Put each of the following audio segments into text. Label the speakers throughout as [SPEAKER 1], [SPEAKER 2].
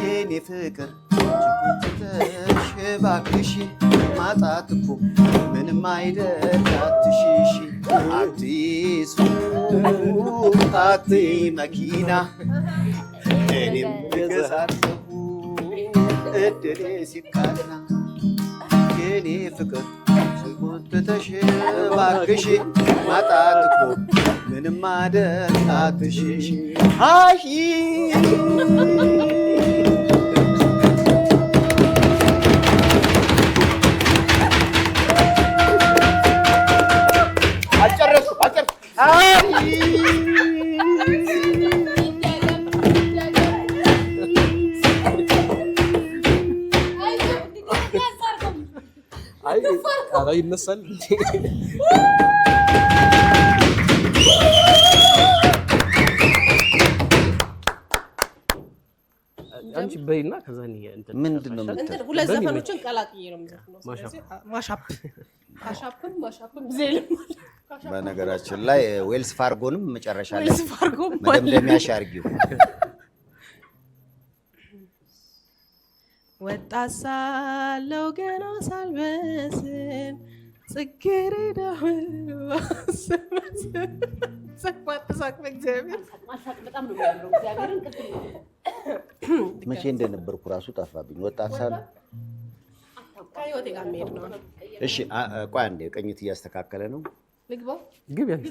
[SPEAKER 1] የኔ ፍቅር እባክሽ ማጣት እኮ ምንም አይደል አትሽሽ አትይሱ አትይ መኪና እኔም ገዛለሁ እድሌ ሲቃና የኔ ፍቅር ስጎትተሽ እባክሽ ማጣት እኮ ምንም አይደል አትሽሽ አይ
[SPEAKER 2] አይ ይነሳል አንቺ በይና ከዛ እንትን
[SPEAKER 1] ምንድነው
[SPEAKER 3] ሁለት ዘፈኖችን ቀላቅዬ ነው የምዘፍነው ማሻፕም ዜልም
[SPEAKER 1] በነገራችን ላይ ዌልስ ፋርጎንም መጨረሻ ላይ መደምደሚያሽ አድርጊው
[SPEAKER 3] ወጣት ሳለሁ ገና ሳልበስል ጽጌረዳ
[SPEAKER 1] መቼ እንደነበርኩ ራሱ ጠፋብኝ። ወጣት ሳለሁ እሺ፣ ቆይ አንዴ ቅኝት እያስተካከለ ነው።
[SPEAKER 3] ልግባው
[SPEAKER 2] ግብ ያንቺ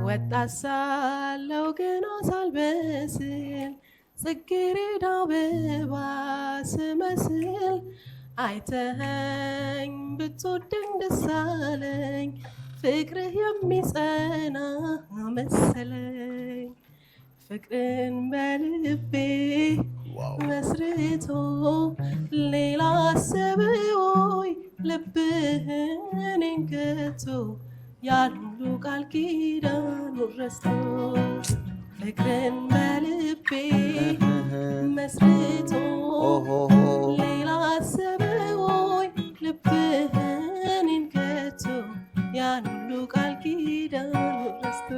[SPEAKER 3] ወጣት ሳለሁ ገና ሳልበስል ጽጌረዳ አበባ ስመስል አይተኸኝ ብትወደኝ ደስ አለኝ ፍቅርህ የሚጸና መሰለኝ ፍቅርን በልቤ መስርቶ ሌላ አሰበው ልብህን ከቶ ያን ሁሉ ቃል ኪዳን ረስቶ ፍቅርን በልቤ መስርቶ ሌላ አሰበው ልብህን ከቶ ያን ሁሉ ቃል ኪዳን ረስቶ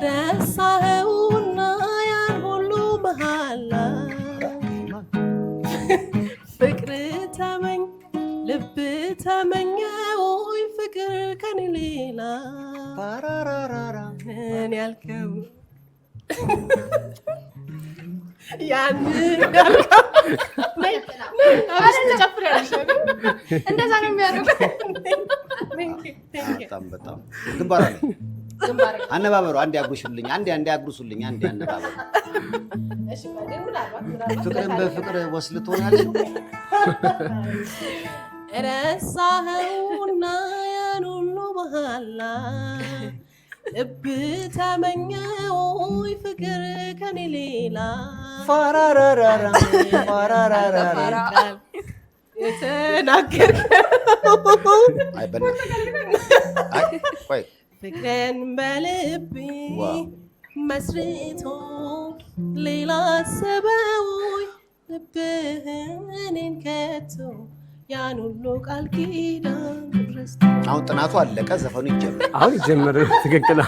[SPEAKER 3] ረሳኸውና ያን ሁሉ መሃላ ፍቅር ተመኝ ልብ ተመኘው ፍቅር ከኔ ሌላ ምን ያልከው ያንን ያልከው እንደዛ ነው የሚያደርገው።
[SPEAKER 1] በጣም ግንባር ላይ አነባበሩ አንዴ ያጉሽልኝ አንዴ ያጉርሱልኝ አንዴ አነባበሩ
[SPEAKER 3] እሺ ማለት ምናልባት
[SPEAKER 1] ፍቅርን በፍቅር ወስልቶናል
[SPEAKER 3] ረሳኸውና ያን ሁሉ መሃላ ልብ ተመኘው ፍቅር ከኔ ሌላ
[SPEAKER 1] ፋራራራራ
[SPEAKER 3] የተናገርከው
[SPEAKER 1] አይ አይ ቆይ
[SPEAKER 3] ፍቅርን በልቤ መስርቶ ሌላ አሰበው ልብህን ከቶ ያን ሁሉ ቃል ኪዳን ረስቶ
[SPEAKER 1] አሁን ጥናቱ አለቀ ዘፈኑ ይጀምራል
[SPEAKER 2] አሁን ይጀምር ትክክል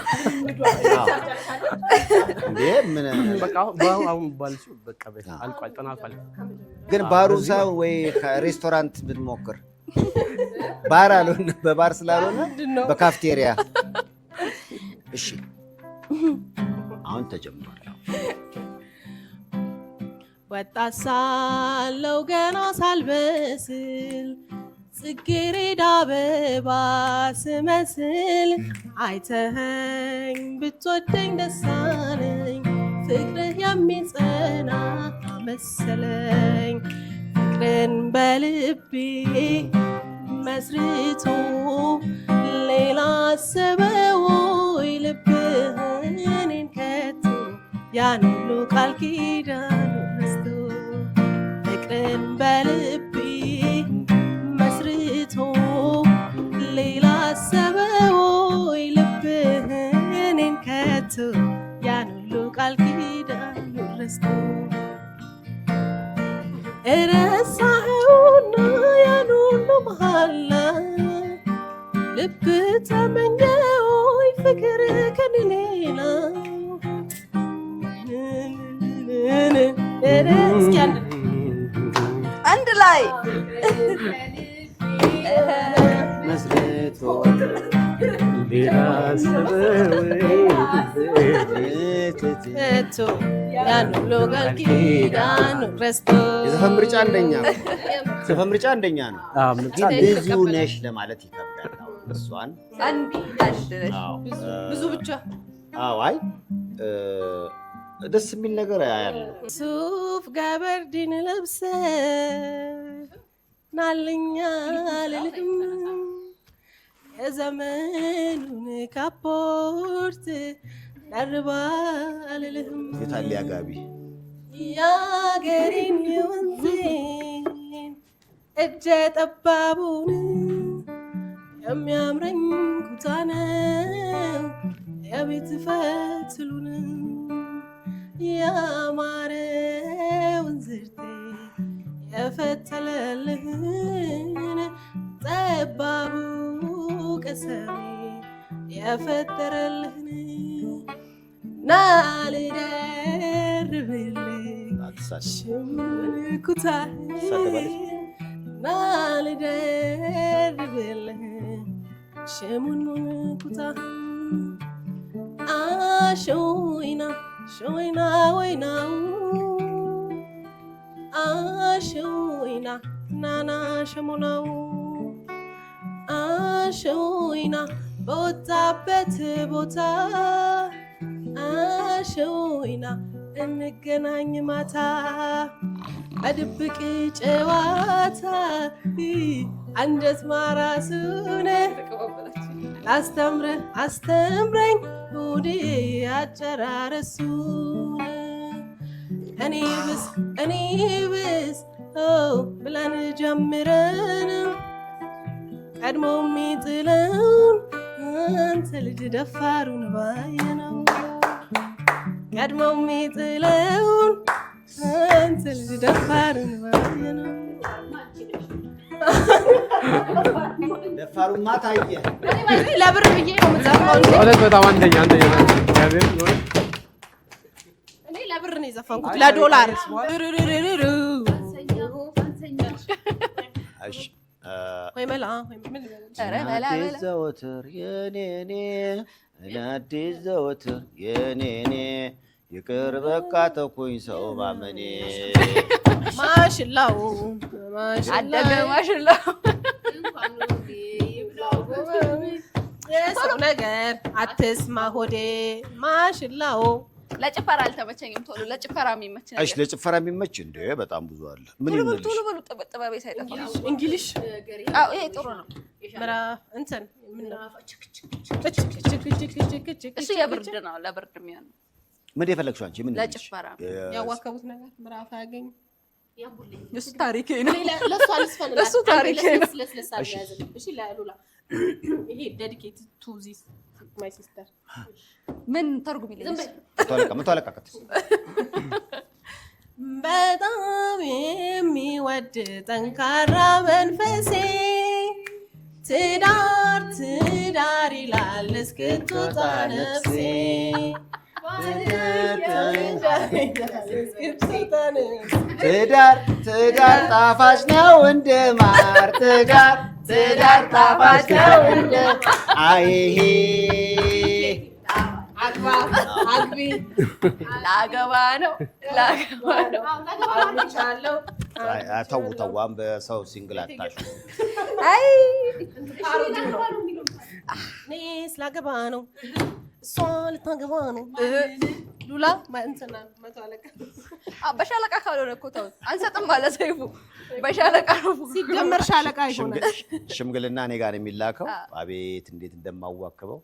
[SPEAKER 1] እንዴ ምን
[SPEAKER 2] በቃ አሁን ባልሽ በቃ አልቋል ጥናቱ አለ
[SPEAKER 1] ግን ባሩ ሳው ወይ ከሬስቶራንት ብንሞክር ባር አልሆነ በባር ስላልሆነ በካፍቴሪያ እሺ አሁን ተጀምሯል
[SPEAKER 3] ወጣት ሳለሁ ገና ሳልበስል ጽጌረዳ አበባ ስመስል አይተኸኝ ብትወደኝ ደስ አለኝ ፍቅርህ የሚጸና መሰለኝ ፍቅርን በልቤ መስርቶ ሌላ አሰበው ልብህን ከቶ ያን ሁሉ ቃል ኪዳን ረስቶ ፍቅርን በልቤ መስርቶ ሌላ አሰበው ልብህን ከቶ ያን ሁሉ ቃል ኪዳን ረስቶ ረሳኸውና ያን ሁሉ መሃላ ልብ ተመኘው ፍቅር ከኔ ሌላ
[SPEAKER 4] አንድ ላይ
[SPEAKER 1] መስርቶ
[SPEAKER 3] ያን ሁሉ ቃል ኪዳን ረስቶ
[SPEAKER 1] የዘፈን ምርጫ አንደኛ ነው። ዘፈን ምርጫ አንደኛ ነው። ግን ብዙ ነሽ ለማለት ይከብዳል። እሷን
[SPEAKER 3] ብዙ ብቻ
[SPEAKER 1] አይ ደስ የሚል ነገር ያያለ
[SPEAKER 3] ሱፍ ጋበርዲን ለብሰ ናልኛ ልልህም የዘመኑን ካፖርት ደርባ ልልህም
[SPEAKER 1] የታሊያ ጋቢ
[SPEAKER 3] የአገሬን የወንዜን እጀ ጠባቡን የሚያምረኝ ኩታ ነው የቤት ፈትሉን ያማረውን ዝርቴ የፈተለልህን ጠባቡ ቀሰሜ የፈጠረልህን ናልደርብልህ ሽምኩታህን ናልደርብልህ ሽሙን ኩታህን አሾይና ሾይና ወይናው አሾይና ናና ሸሞናው አሾይና በወጣበት ቦታ አሾይና እንገናኝ ማታ በድብቅ ጨዋታ አንጀት ማራሱን ላስተምርህ አስተምረኝ ሁዴ አጨራረሱን እኔ ብስ ብለን ጀምረን ቀድሞ የሚጥለውን አንተ ልጅ ደፋሩን ባየነው ቀድሞ የሚጥለውን አንተ ልጅ ደፋሩን ባየነው
[SPEAKER 1] ደፋሩማ ታየ
[SPEAKER 3] ለብር ብዬ ነው የምዘፋው
[SPEAKER 2] ማለት በጣም አንደኛ
[SPEAKER 3] እኔ ለብር ነው የዘፈንኩት ለዶላር ወይ መላ
[SPEAKER 1] አዲስ ዘወትር የኔኔ አዲስ ዘወትር የኔኔ ይቅር በቃ ተኩኝ ሰው ባመኔ
[SPEAKER 3] ማሽላው
[SPEAKER 4] አደገ ማሽላው
[SPEAKER 3] የሰው ነገር አትስማ ሆዴ ማሽላው
[SPEAKER 4] ለጭፈራ አልተመቸኝም። ቶሎ ለጭፈራ የሚመች ነገር
[SPEAKER 1] እሺ፣ ለጭፈራ የሚመች እንዴ በጣም ብዙ አለ። ምን ይመልሽ?
[SPEAKER 4] ቶሎ በሉ ጥበቤ ሳይጠፋ
[SPEAKER 3] እንግሊሽ
[SPEAKER 4] አዎ፣ ይሄ ጥሩ ነው።
[SPEAKER 3] ምዕራፍ እንትን
[SPEAKER 4] እሱ የብርድ ነው፣ ለብርድ የሚሆን
[SPEAKER 1] ምን የፈለግሽው አንቺ? ምን
[SPEAKER 4] ለጭፈራ
[SPEAKER 3] ያዋከቡት ነገር ምዕራፍ አያገኝ
[SPEAKER 4] እሱ ታሪኬ ነው።
[SPEAKER 3] ለሱ አልስፈንላ
[SPEAKER 4] እሱ ታሪኬ ነው።
[SPEAKER 3] እሺ ለሉላ ይሄ ዴዲኬትድ ቱ ዚስ ማይ ሲስተር
[SPEAKER 4] ምን ተርጉም ይለኝ
[SPEAKER 1] ምታለቃቀት
[SPEAKER 3] በጣም የሚወድ ጠንካራ መንፈሴ ትዳር ትዳር ይላል እስክትወጣ ነፍሴ
[SPEAKER 1] ትዳር ትዳር ጣፋጭ ነው እንደ ማር ትዳር ትዳር ጣፋጭ ነው እንደ አይሄ
[SPEAKER 3] አግቢ
[SPEAKER 4] ላገባ ነው
[SPEAKER 1] ተው ተዋም በሰው ሲንግላታሽ
[SPEAKER 4] አይ
[SPEAKER 3] እኔ ስላገባ ነው እሷ ልታገባ ነው ሉላ እንትና መቶ አለቃ
[SPEAKER 4] በሻለቃ ካልሆነ እኮ ተው አንሰጥም ማለት ሰይፉ በሻለቃ ነው
[SPEAKER 3] ሲጀመር ሻለቃ ይሆናል።
[SPEAKER 1] ሽምግልና እኔ ጋር የሚላከው አቤት እንዴት እንደማዋከበው